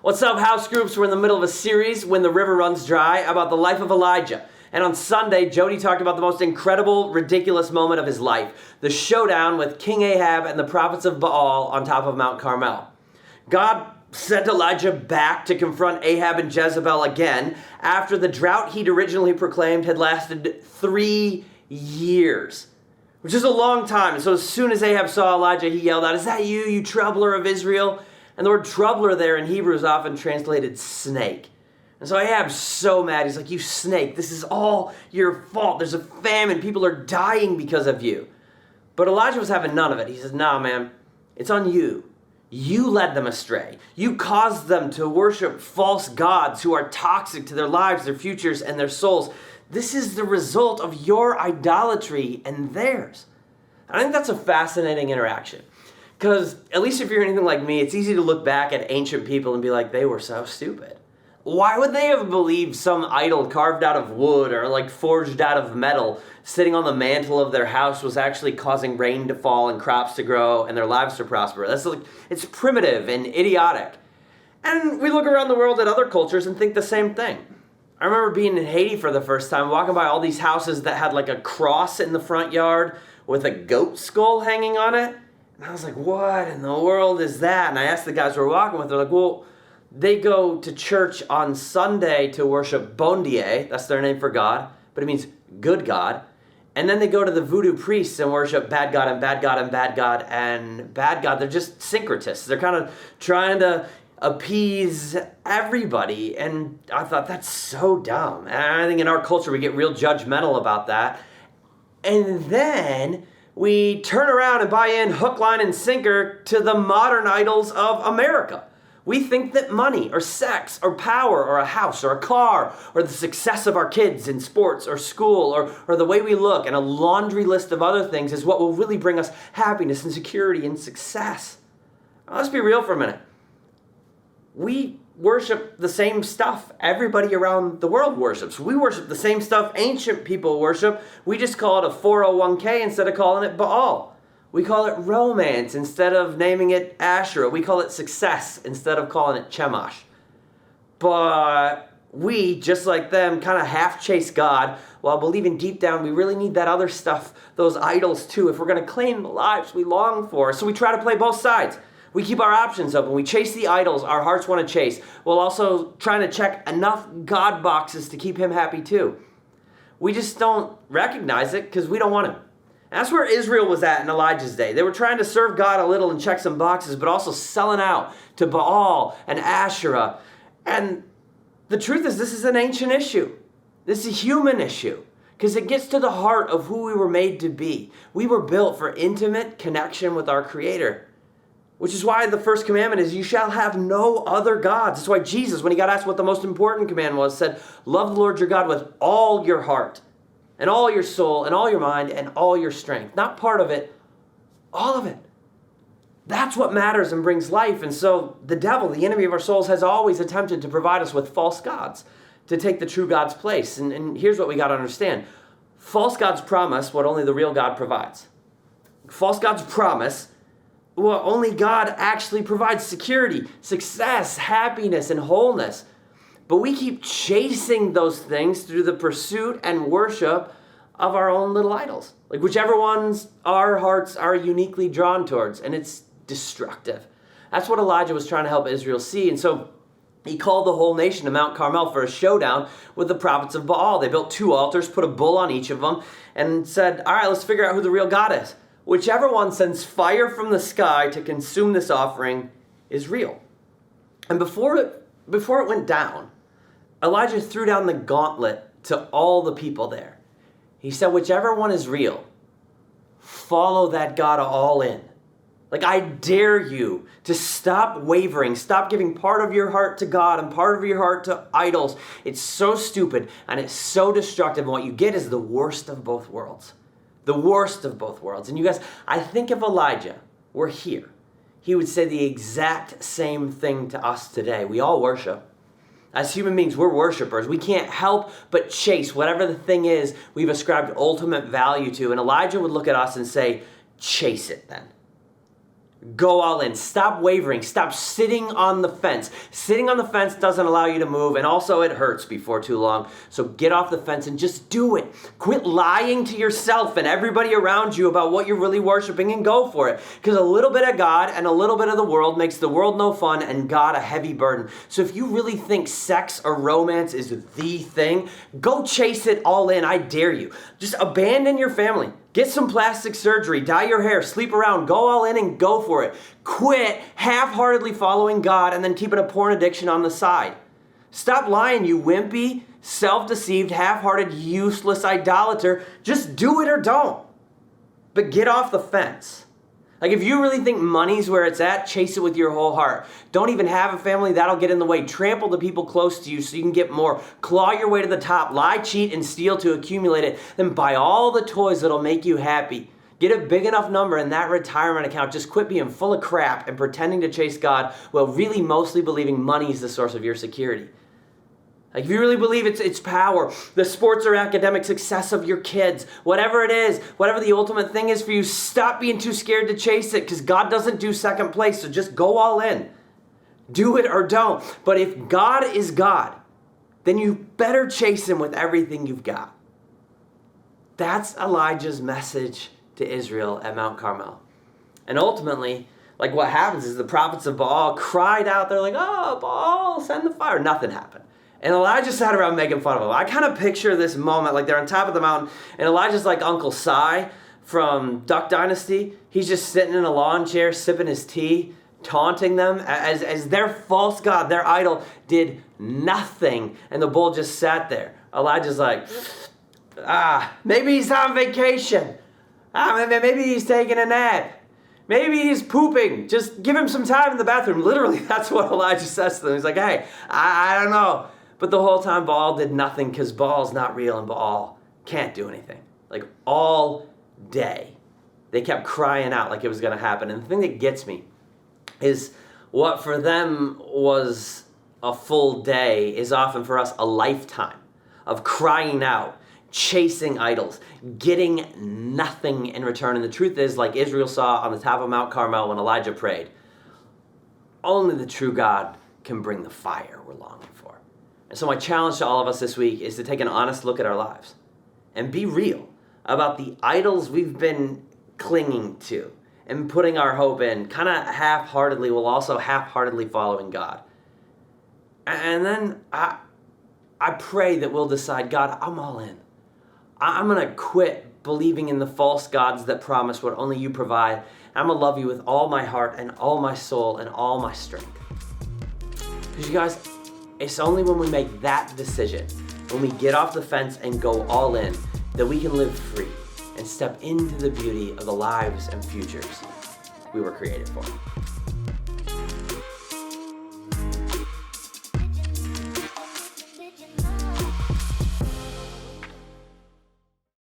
What's up, house groups? We're in the middle of a series, When the River Runs Dry, about the life of Elijah. And on Sunday, Jody talked about the most incredible, ridiculous moment of his life, the showdown with King Ahab and the prophets of Baal on top of Mount Carmel. God sent Elijah back to confront Ahab and Jezebel again after the drought he'd originally proclaimed had lasted 3 years, which is a long time. And so as soon as Ahab saw Elijah, he yelled out, "Is that you, you troubler of Israel?" And the word troubler there in Hebrew is often translated snake. And so Ahab's so mad. He's like, "You snake, this is all your fault. There's a famine. People are dying because of you." But Elijah was having none of it. He says, "Nah, man, it's on you. You led them astray. You caused them to worship false gods who are toxic to their lives, their futures, and their souls. This is the result of your idolatry and theirs." I think that's a fascinating interaction. Because, at least if you're anything like me, it's easy to look back at ancient people and be like, they were so stupid. Why would they have believed some idol carved out of wood or like forged out of metal sitting on the mantle of their house was actually causing rain to fall and crops to grow and their lives to prosper? It's primitive and idiotic. And we look around the world at other cultures and think the same thing. I remember being in Haiti for the first time, walking by all these houses that had like a cross in the front yard with a goat skull hanging on it. And I was like, what in the world is that? And I asked the guys we were walking with, they're like, well, they go to church on Sunday to worship Bon Dieu, that's their name for God, but it means good God. And then they go to the voodoo priests and worship bad God and bad God and bad God and bad God. They're just syncretists. They're kind of trying to appease everybody. And I thought, that's so dumb. And I think in our culture we get real judgmental about that. And then we turn around and buy in hook, line, and sinker to the modern idols of America. We think that money or sex or power or a house or a car or the success of our kids in sports or school or the way we look and a laundry list of other things is what will really bring us happiness and security and success. Now, let's be real for a minute. We worship the same stuff everybody around the world worships. We worship the same stuff ancient people worship. We just call it a 401k instead of calling it Baal. We call it romance instead of naming it Asherah. We call it success instead of calling it Chemosh. But we, just like them, kind of half chase God while believing deep down we really need that other stuff, those idols too, if we're going to claim the lives we long for. So we try to play both sides. We keep our options open. We chase the idols our hearts want to chase, while also trying to check enough God boxes to keep him happy too. We just don't recognize it because we don't want him. And that's where Israel was at in Elijah's day. They were trying to serve God a little and check some boxes, but also selling out to Baal and Asherah. And the truth is, this is an ancient issue. This is a human issue because it gets to the heart of who we were made to be. We were built for intimate connection with our Creator. Which is why the first commandment is, you shall have no other gods. That's why Jesus, when he got asked what the most important command was, said, love the Lord your God with all your heart and all your soul and all your mind and all your strength. Not part of it, all of it. That's what matters and brings life. And so the devil, the enemy of our souls, has always attempted to provide us with false gods to take the true God's place. And here's what we got to understand. False gods promise what only the real God provides. False gods promise well, only God actually provides security, success, happiness, and wholeness. But we keep chasing those things through the pursuit and worship of our own little idols. Like whichever ones our hearts are uniquely drawn towards. And it's destructive. That's what Elijah was trying to help Israel see. And so he called the whole nation to Mount Carmel for a showdown with the prophets of Baal. They built 2 altars, put a bull on each of them, and said, all right, let's figure out who the real God is. Whichever one sends fire from the sky to consume this offering is real. And before it went down, Elijah threw down the gauntlet to all the people there. He said, whichever one is real, follow that God all in. Like, I dare you to stop wavering, stop giving part of your heart to God and part of your heart to idols. It's so stupid and it's so destructive. And what you get is the worst of both worlds. The worst of both worlds. And you guys, I think if Elijah were here, he would say the exact same thing to us today. We all worship. As human beings, we're worshipers. We can't help but chase whatever the thing is we've ascribed ultimate value to. And Elijah would look at us and say, chase it then. Go all in. Stop wavering. Stop sitting on the fence. Sitting on the fence doesn't allow you to move, and also it hurts before too long. So get off the fence and just do it. Quit lying to yourself and everybody around you about what you're really worshiping, and go for it. Because a little bit of God and a little bit of the world makes the world no fun and God a heavy burden. So if you really think sex or romance is the thing, go chase it all in. I dare you. Just abandon your family. Get some plastic surgery, dye your hair, sleep around, go all in and go for it. Quit half-heartedly following God and then keeping a porn addiction on the side. Stop lying, you wimpy, self-deceived, half-hearted, useless idolater. Just do it or don't. But get off the fence. Like, if you really think money's where it's at, chase it with your whole heart. Don't even have a family, that'll get in the way. Trample the people close to you so you can get more. Claw your way to the top. Lie, cheat, and steal to accumulate it. Then buy all the toys that'll make you happy. Get a big enough number in that retirement account. Just quit being full of crap and pretending to chase God while really mostly believing money is the source of your security. Like, if you really believe it's power, the sports or academic success of your kids, whatever it is, whatever the ultimate thing is for you, stop being too scared to chase it, because God doesn't do second place, so just go all in. Do it or don't. But if God is God, then you better chase him with everything you've got. That's Elijah's message to Israel at Mount Carmel. And ultimately, like, what happens is the prophets of Baal cried out. They're like, oh, Baal, send the fire. Nothing happened. And Elijah sat around making fun of him. I kind of picture this moment, like they're on top of the mountain, and Elijah's like Uncle Si from Duck Dynasty. He's just sitting in a lawn chair, sipping his tea, taunting them as their false god, their idol, did nothing. And the bull just sat there. Elijah's like, maybe he's on vacation. Maybe he's taking a nap. Maybe he's pooping. Just give him some time in the bathroom. Literally, that's what Elijah says to them. He's like, hey, I don't know. But the whole time, Baal did nothing, because Baal's not real and Baal can't do anything. Like, all day, they kept crying out like it was going to happen. And the thing that gets me is what for them was a full day is often for us a lifetime of crying out, chasing idols, getting nothing in return. And the truth is, like Israel saw on the top of Mount Carmel when Elijah prayed, only the true God can bring the fire we're longing for. And so my challenge to all of us this week is to take an honest look at our lives and be real about the idols we've been clinging to and putting our hope in, kind of half-heartedly, while also half-heartedly following God. And then I pray that we'll decide, God, I'm all in. I'm going to quit believing in the false gods that promise what only you provide. I'm going to love you with all my heart and all my soul and all my strength. Because you guys, it's only when we make that decision, when we get off the fence and go all in, that we can live free and step into the beauty of the lives and futures we were created for.